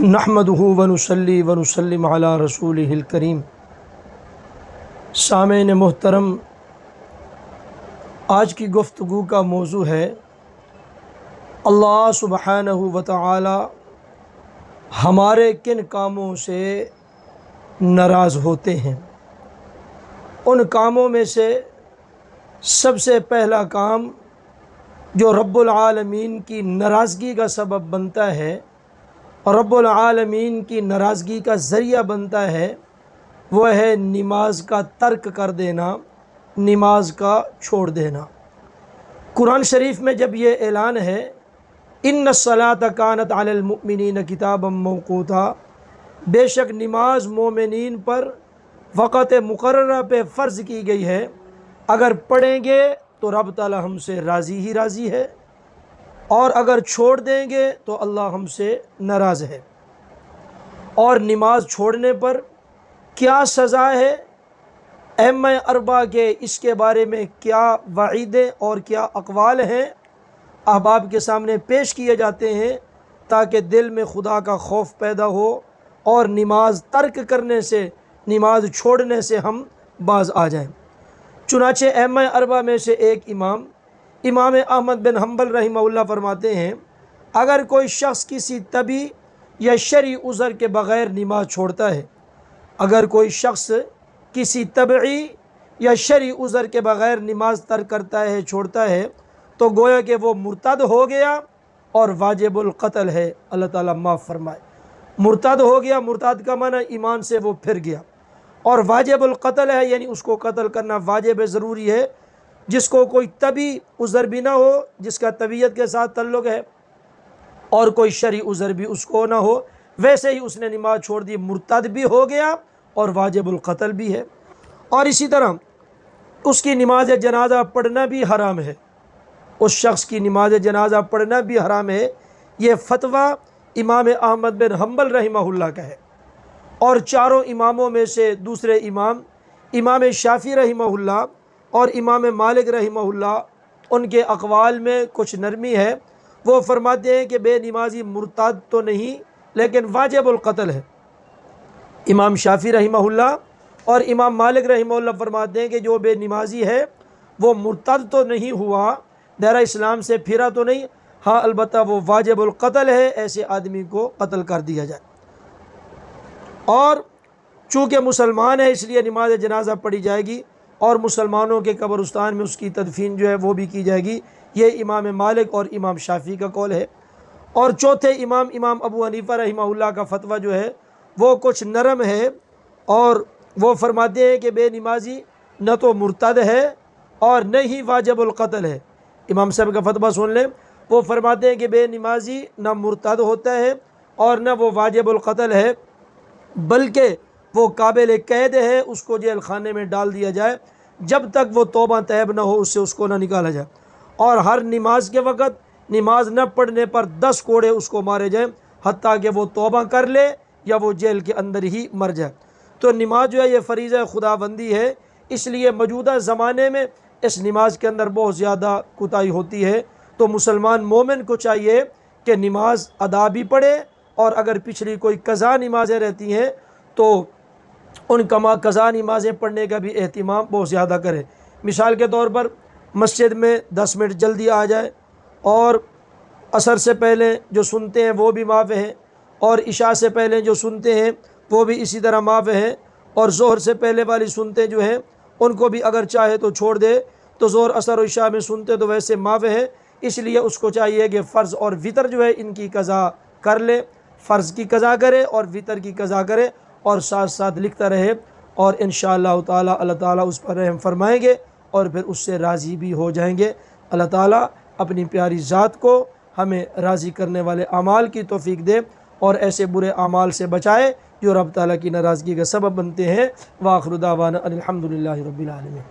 نحمدہ ونصلی ونسلم علی رسولہ الکریم۔ سامعین محترم، آج کی گفتگو کا موضوع ہے اللہ سبحانہ و تعالی ہمارے کن کاموں سے ناراض ہوتے ہیں۔ ان کاموں میں سے سب سے پہلا کام جو رب العالمین کی ناراضگی کا سبب بنتا ہے اور رب العالمین کی ناراضگی کا ذریعہ بنتا ہے، وہ ہے نماز کا ترک کر دینا، نماز کا چھوڑ دینا۔ قرآن شریف میں جب یہ اعلان ہے ان الصلاۃ کانت علی المؤمنین کتابا موقوتا، بے شک نماز مومنین پر وقت مقررہ پہ فرض کی گئی ہے، اگر پڑھیں گے تو رب تعالی ہم سے راضی ہی راضی ہے، اور اگر چھوڑ دیں گے تو اللہ ہم سے ناراض ہے۔ اور نماز چھوڑنے پر کیا سزا ہے، ائمہ اربعہ کے اس کے بارے میں کیا وعیدیں اور کیا اقوال ہیں، احباب کے سامنے پیش کیے جاتے ہیں تاکہ دل میں خدا کا خوف پیدا ہو اور نماز ترک کرنے سے، نماز چھوڑنے سے ہم باز آ جائیں۔ چنانچہ ائمہ اربعہ میں سے ایک امام احمد بن حنبل رحمہ اللہ فرماتے ہیں، اگر کوئی شخص کسی طبی یا شرعی عذر کے بغیر نماز چھوڑتا ہے، اگر کوئی شخص کسی طبعی یا شرعی عذر کے بغیر نماز ترک کرتا ہے، چھوڑتا ہے، تو گویا کہ وہ مرتد ہو گیا اور واجب القتل ہے۔ اللہ تعالیٰ معاف فرمائے۔ مرتد ہو گیا، مرتد کا معنی ایمان سے وہ پھر گیا، اور واجب القتل ہے، یعنی اس کو قتل کرنا واجب ضروری ہے، جس کو کوئی طبی عذر بھی نہ ہو، جس کا طبیعت کے ساتھ تعلق ہے، اور کوئی شرعی عذر بھی اس کو نہ ہو، ویسے ہی اس نے نماز چھوڑ دی، مرتد بھی ہو گیا اور واجب القتل بھی ہے۔ اور اسی طرح اس کی نماز جنازہ پڑھنا بھی حرام ہے، اس شخص کی نماز جنازہ پڑھنا بھی حرام ہے۔ یہ فتویٰ امام احمد بن حنبل رحمہ اللہ کا ہے۔ اور چاروں اماموں میں سے دوسرے امام شافعی رحمہ اللہ اور امام مالک رحمہ اللہ، ان کے اقوال میں کچھ نرمی ہے۔ وہ فرماتے ہیں کہ بے نمازی مرتد تو نہیں لیکن واجب القتل ہے۔ امام شافعی رحمہ اللہ اور امام مالک رحمہ اللہ فرماتے ہیں کہ جو بے نمازی ہے وہ مرتد تو نہیں ہوا، دائرہ اسلام سے پھرا تو نہیں، ہاں البتہ وہ واجب القتل ہے، ایسے آدمی کو قتل کر دیا جائے۔ اور چونکہ مسلمان ہے اس لیے نماز جنازہ پڑھی جائے گی، اور مسلمانوں کے قبرستان میں اس کی تدفین جو ہے وہ بھی کی جائے گی۔ یہ امام مالک اور امام شافعی کا قول ہے۔ اور چوتھے امام ابو حنیفہ رحمہ اللہ کا فتویٰ جو ہے وہ کچھ نرم ہے، اور وہ فرماتے ہیں کہ بے نمازی نہ تو مرتد ہے اور نہ ہی واجب القتل ہے۔ امام صاحب کا فتویٰ سن لیں، وہ فرماتے ہیں کہ بے نمازی نہ مرتد ہوتا ہے اور نہ وہ واجب القتل ہے، بلکہ وہ قابل قید ہے، اس کو جیل خانے میں ڈال دیا جائے جب تک وہ توبہ طیب نہ ہو، اس کو نہ نکالا جائے، اور ہر نماز کے وقت نماز نہ پڑھنے پر 10 کوڑے اس کو مارے جائیں حتیٰ کہ وہ توبہ کر لے یا وہ جیل کے اندر ہی مر جائے۔ تو نماز جو ہے یہ فریضہ خدا بندی ہے، اس لیے موجودہ زمانے میں اس نماز کے اندر بہت زیادہ کوتاہی ہوتی ہے۔ تو مسلمان مومن کو چاہیے کہ نماز ادا بھی پڑھے، اور اگر پچھلی کوئی قضا نمازیں رہتی ہیں تو ان قضا نمازیں پڑھنے کا بھی اہتمام بہت زیادہ کرے۔ مثال کے طور پر مسجد میں 10 منٹ جلدی آ جائے، اور عصر سے پہلے جو سنتے ہیں وہ بھی معاف ہیں، اور عشاء سے پہلے جو سنتے ہیں وہ بھی اسی طرح معاف ہیں، اور ظہر سے پہلے والی سنتے جو ہیں ان کو بھی اگر چاہے تو چھوڑ دے، تو ظہر عصر و عشاء میں سنتے تو ویسے معاف ہیں، اس لیے اس کو چاہیے کہ فرض اور وتر جو ہے ان کی قضا کر لے، فرض کی قضا کرے اور وتر کی قضا کرے، اور ساتھ ساتھ لکھتا رہے، اور انشاءاللہ تعالی اللہ تعالیٰ اس پر رحم فرمائیں گے اور پھر اس سے راضی بھی ہو جائیں گے۔ اللہ تعالیٰ اپنی پیاری ذات کو ہمیں راضی کرنے والے اعمال کی توفیق دے، اور ایسے برے اعمال سے بچائے جو رب تعالیٰ کی ناراضگی کا سبب بنتے ہیں۔ وآخر دعوانا ان الحمد للہ رب العالمین۔